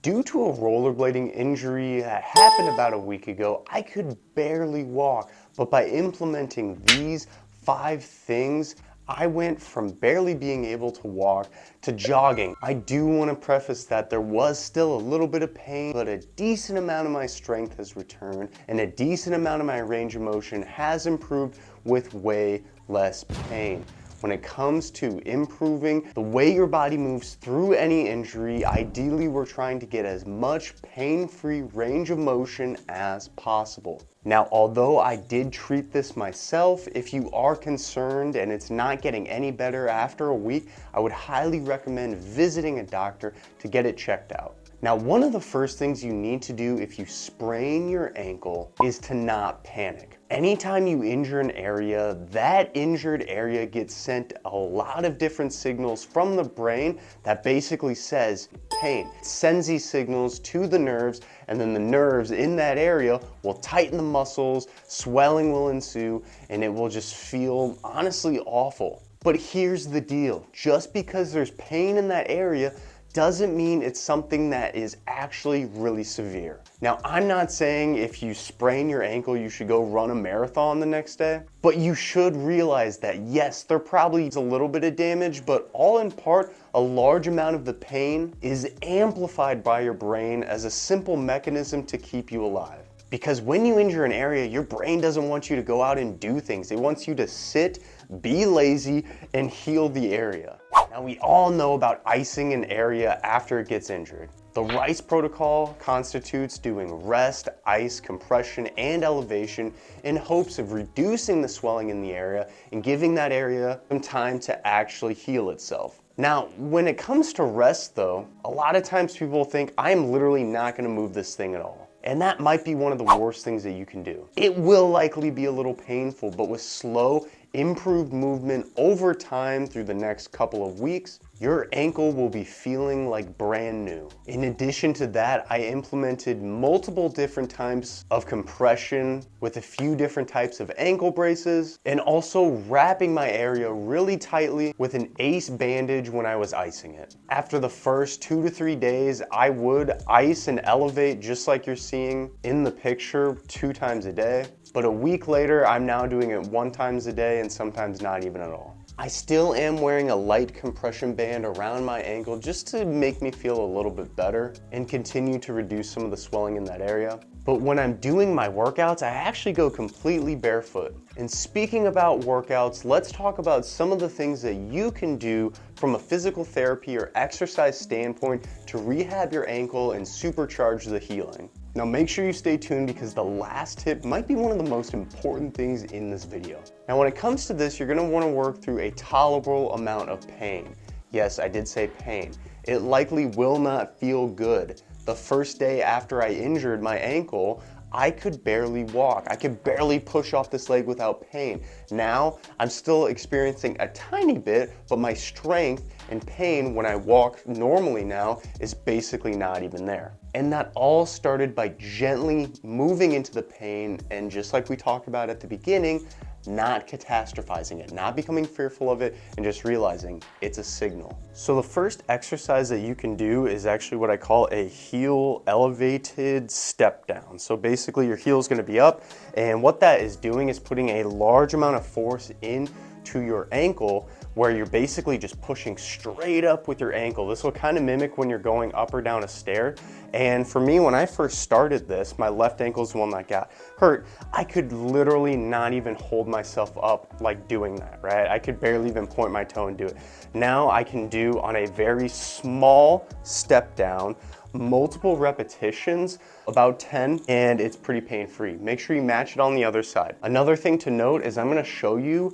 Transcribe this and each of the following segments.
Due to a rollerblading injury that happened about a week ago, I could barely walk, but by implementing these 5 things, I went from barely being able to walk to jogging. I do want to preface that there was still a little bit of pain, but a decent amount of my strength has returned and a decent amount of my range of motion has improved with way less pain. When it comes to improving the way your body moves through any injury, ideally we're trying to get as much pain-free range of motion as possible. Now, although I did treat this myself, if you are concerned and it's not getting any better after a week, I would highly recommend visiting a doctor to get it checked out. Now, one of the first things you need to do if you sprain your ankle is to not panic. Anytime you injure an area, that injured area gets sent a lot of different signals from the brain that basically says pain. It sends these signals to the nerves, and then the nerves in that area will tighten the muscles, swelling will ensue, and it will just feel honestly awful. But here's the deal, just because there's pain in that area doesn't mean it's something that is actually really severe. Now, I'm not saying if you sprain your ankle, you should go run a marathon the next day, but you should realize that yes, there probably is a little bit of damage, but all in part, a large amount of the pain is amplified by your brain as a simple mechanism to keep you alive. Because when you injure an area, your brain doesn't want you to go out and do things. It wants you to sit, be lazy, and heal the area. Now, we all know about icing an area after it gets injured. The RICE protocol constitutes doing rest, ice, compression, and elevation in hopes of reducing the swelling in the area and giving that area some time to actually heal itself. Now, when it comes to rest though, a lot of times people think, I am literally not gonna move this thing at all. And that might be one of the worst things that you can do. It will likely be a little painful, but with slow, improved movement over time through the next couple of weeks, your ankle will be feeling like brand new. In addition to that, I implemented multiple different types of compression with a few different types of ankle braces, and also wrapping my area really tightly with an ACE bandage when I was icing it. After the first 2 to 3 days, I would ice and elevate just like you're seeing in the picture 2 times a day. But a week later, I'm now doing it 1 time a day and sometimes not even at all. I still am wearing a light compression band around my ankle just to make me feel a little bit better and continue to reduce some of the swelling in that area. But when I'm doing my workouts, I actually go completely barefoot. And speaking about workouts, let's talk about some of the things that you can do from a physical therapy or exercise standpoint to rehab your ankle and supercharge the healing. Now make sure you stay tuned because the last tip might be one of the most important things in this video. Now when it comes to this, you're going to want to work through a tolerable amount of pain. Yes, I did say pain. It likely will not feel good. The first day after I injured my ankle, I could barely walk. I could barely push off this leg without pain. Now, I'm still experiencing a tiny bit, but my strength and pain when I walk normally now is basically not even there. And that all started by gently moving into the pain and, just like we talked about at the beginning, not catastrophizing it, not becoming fearful of it, and just realizing it's a signal. So the first exercise that you can do is actually what I call a heel elevated step down. So basically your heel is going to be up, and what that is doing is putting a large amount of force into your ankle, where you're basically just pushing straight up with your ankle. This will kind of mimic when you're going up or down a stair. And for me, when I first started this, my left ankle is the one that got hurt. I could literally not even hold myself up like doing that, right? I could barely even point my toe and do it. Now I can do on a very small step down, multiple repetitions, about 10, and it's pretty pain-free. Make sure you match it on the other side. Another thing to note is I'm gonna show you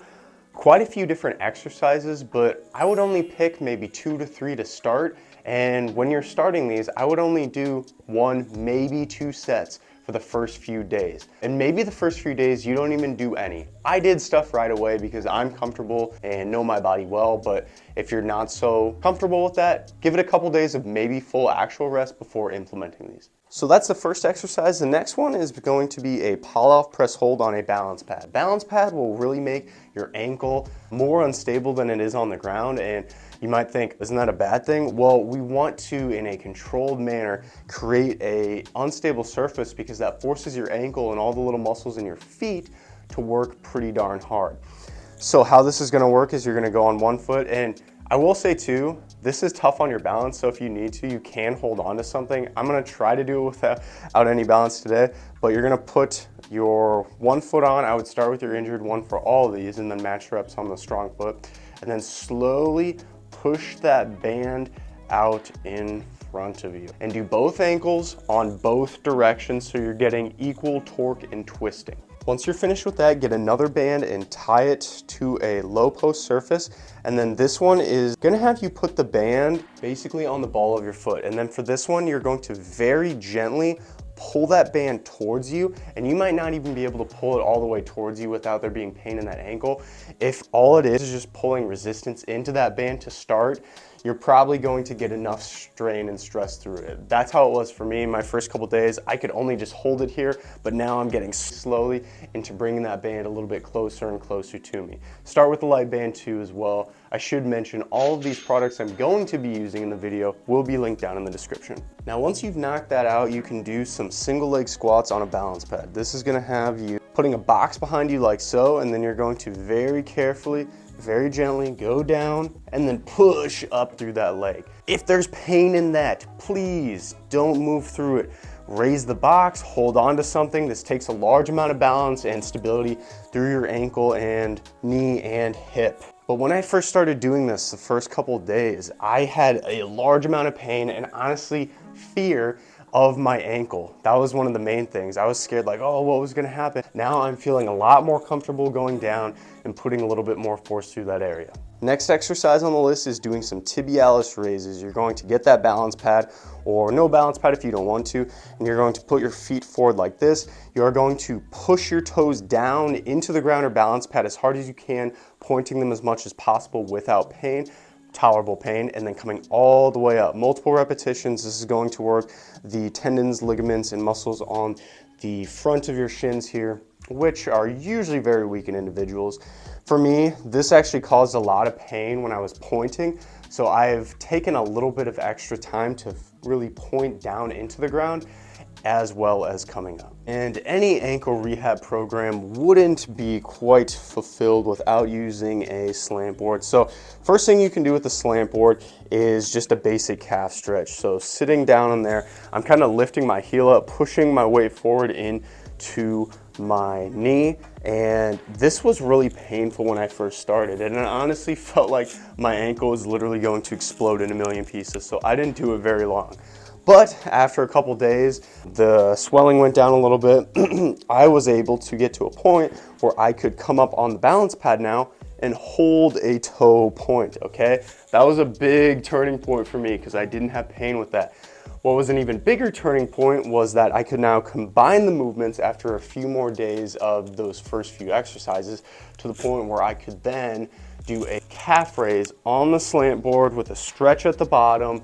quite a few different exercises, but I would only pick maybe 2 to 3 to start. And when you're starting these, I would only do 1, maybe 2 sets for the first few days. And maybe the first few days you don't even do any. I did stuff right away because I'm comfortable and know my body well, but if you're not so comfortable with that, give it a couple days of maybe full actual rest before implementing these. So that's the first exercise. The next one is going to be a pull-off press hold on a balance pad. Balance pad will really make your ankle more unstable than it is on the ground, and you might think, isn't that a bad thing? Well, we want to, in a controlled manner, create a unstable surface because that forces your ankle and all the little muscles in your feet to work pretty darn hard. So how this is gonna work is you're gonna go on one foot, and I will say too, this is tough on your balance, so if you need to, you can hold on to something. I'm gonna try to do it without any balance today, but you're gonna put your one foot on. I would start with your injured one for all of these and then match reps on the strong foot, and then slowly push that band out in front of you. And do both ankles on both directions so you're getting equal torque and twisting. Once you're finished with that, get another band and tie it to a low post surface. And then this one is gonna have you put the band basically on the ball of your foot. And then for this one, you're going to very gently pull that band towards you, and you might not even be able to pull it all the way towards you without there being pain in that ankle. If all it is just pulling resistance into that band to start, you're probably going to get enough strain and stress through it. That's how it was for me. My first couple days, I could only just hold it here, but now I'm getting slowly into bringing that band a little bit closer and closer to me. Start with the light band too as well. I should mention all of these products I'm going to be using in the video will be linked down in the description. Now, once you've knocked that out, you can do some single leg squats on a balance pad. This is gonna have you putting a box behind you like so, and then you're going to very carefully, very gently go down and then push up through that leg. If there's pain in that, please don't move through it. Raise the box, hold on to something. This takes a large amount of balance and stability through your ankle and knee and hip. But when I first started doing this the first couple of days, I had a large amount of pain and honestly fear of my ankle. That was one of the main things. I was scared like, oh, what was gonna happen? Now I'm feeling a lot more comfortable going down and putting a little bit more force through that area. Next exercise on the list is doing some tibialis raises. You're going to get that balance pad, or no balance pad if you don't want to, and you're going to put your feet forward like this. You are going to push your toes down into the ground or balance pad as hard as you can, pointing them as much as possible without pain, tolerable pain, and then coming all the way up. Multiple repetitions. This is going to work the tendons, ligaments, and muscles on the front of your shins here, which are usually very weak in individuals. For me, this actually caused a lot of pain when I was pointing, so I've taken a little bit of extra time to really point down into the ground as well as coming up. And any ankle rehab program wouldn't be quite fulfilled without using a slant board. So first thing you can do with the slant board is just a basic calf stretch. So sitting down in there, I'm kind of lifting my heel up, pushing my weight forward into my knee, and this was really painful when I first started, and I honestly felt like my ankle was literally going to explode in a million pieces, so I didn't do it very long. But after a couple days, the swelling went down a little bit. I was able to get to a point where I could come up on the balance pad now and hold a toe point, okay? That was a big turning point for me because I didn't have pain with that. What was an even bigger turning point was that I could now combine the movements after a few more days of those first few exercises to the point where I could then do a calf raise on the slant board with a stretch at the bottom,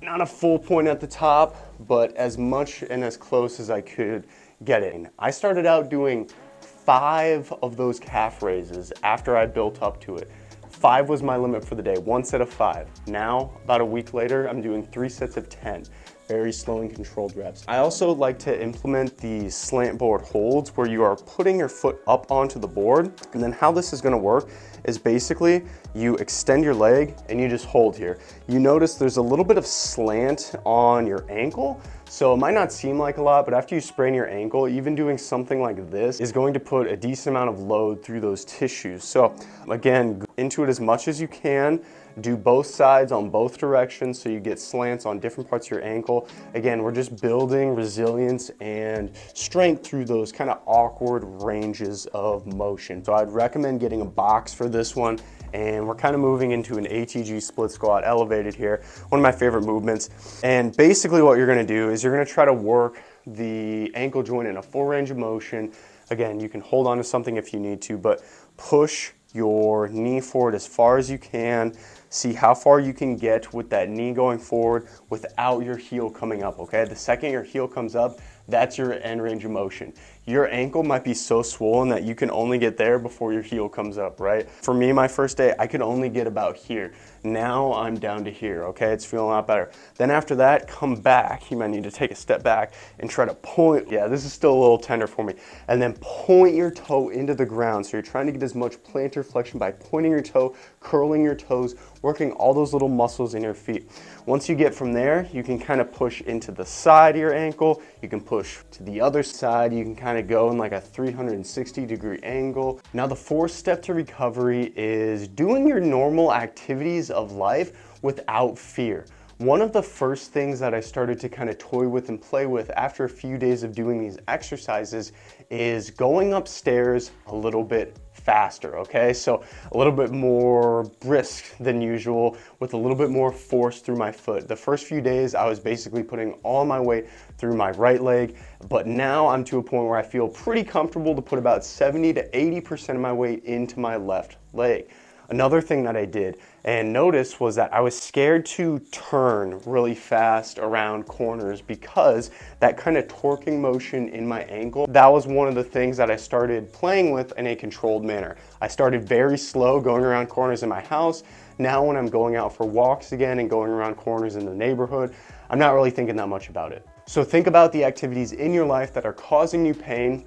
not a full point at the top, but as much and as close as I could get it. I started out doing 5 of those calf raises after I built up to it. 5 was my limit for the day, 1 set of 5. Now, about a week later, I'm doing 3 sets of 10. Very slow and controlled reps. I also like to implement the slant board holds where you are putting your foot up onto the board, and then how this is gonna work is basically you extend your leg and you just hold here. You notice there's a little bit of slant on your ankle, so it might not seem like a lot, but after you sprain your ankle, even doing something like this is going to put a decent amount of load through those tissues. So again, into it as much as you can. Do both sides on both directions so you get slants on different parts of your ankle. Again, we're just building resilience and strength through those kind of awkward ranges of motion. So I'd recommend getting a box for this one, and we're kind of moving into an ATG split squat elevated here, one of my favorite movements. And basically what you're gonna do is you're gonna try to work the ankle joint in a full range of motion, Again, you can hold on to something if you need to, but push your knee forward as far as you can. See how far you can get with that knee going forward without your heel coming up, okay? The second your heel comes up, that's your end range of motion. Your ankle might be so swollen that you can only get there before your heel comes up, right? For me, my first day, I could only get about here. Now I'm down to here, okay? It's feeling a lot better. Then after that, come back. You might need to take a step back and try to point. Yeah, this is still a little tender for me. And then point your toe into the ground. So you're trying to get as much plantar flexion by pointing your toe, curling your toes, working all those little muscles in your feet. Once you get from there, you can kind of push into the side of your ankle. You can push to the other side. You can kind of go in like a 360-degree angle. Now the fourth step to recovery is doing your normal activities of life without fear. One of the first things that I started to kind of toy with and play with after a few days of doing these exercises is going upstairs a little bit faster, okay? So a little bit more brisk than usual with a little bit more force through my foot. The first few days I was basically putting all my weight through my right leg, but now I'm to a point where I feel pretty comfortable to put about 70 to 80% of my weight into my left leg. Another thing that I did and noticed was that I was scared to turn really fast around corners because that kind of torquing motion in my ankle, that was one of the things that I started playing with in a controlled manner. I started very slow going around corners in my house. Now when I'm going out for walks again and going around corners in the neighborhood, I'm not really thinking that much about it. So think about the activities in your life that are causing you pain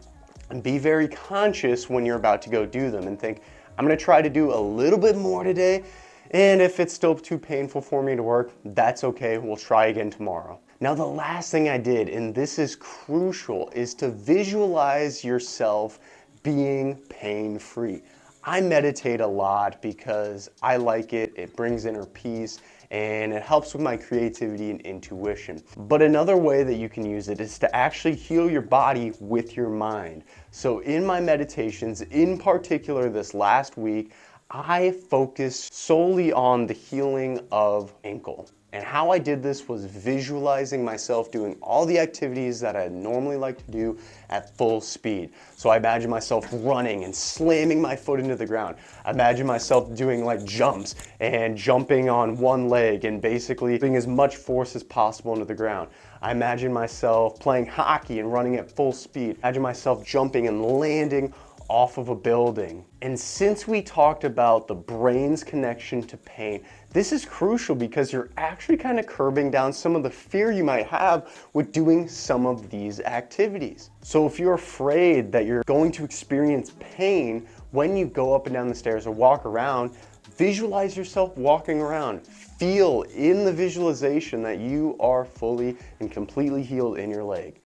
and be very conscious when you're about to go do them and think, I'm gonna try to do a little bit more today, and if it's still too painful for me to work, that's okay, we'll try again tomorrow. Now the last thing I did, and this is crucial, is to visualize yourself being pain-free. I meditate a lot because I like it, it brings inner peace, and it helps with my creativity and intuition. But another way that you can use it is to actually heal your body with your mind. So in my meditations, in particular this last week, I focused solely on the healing of ankle. And how I did this was visualizing myself doing all the activities that I normally like to do at full speed. So I imagine myself running and slamming my foot into the ground. I imagine myself doing like jumps and jumping on one leg and basically putting as much force as possible into the ground. I imagine myself playing hockey and running at full speed. I imagine myself jumping and landing off of a building. And since we talked about the brain's connection to pain, this is crucial because you're actually kind of curbing down some of the fear you might have with doing some of these activities. So if you're afraid that you're going to experience pain when you go up and down the stairs or walk around, visualize yourself walking around. Feel in the visualization that you are fully and completely healed in your leg.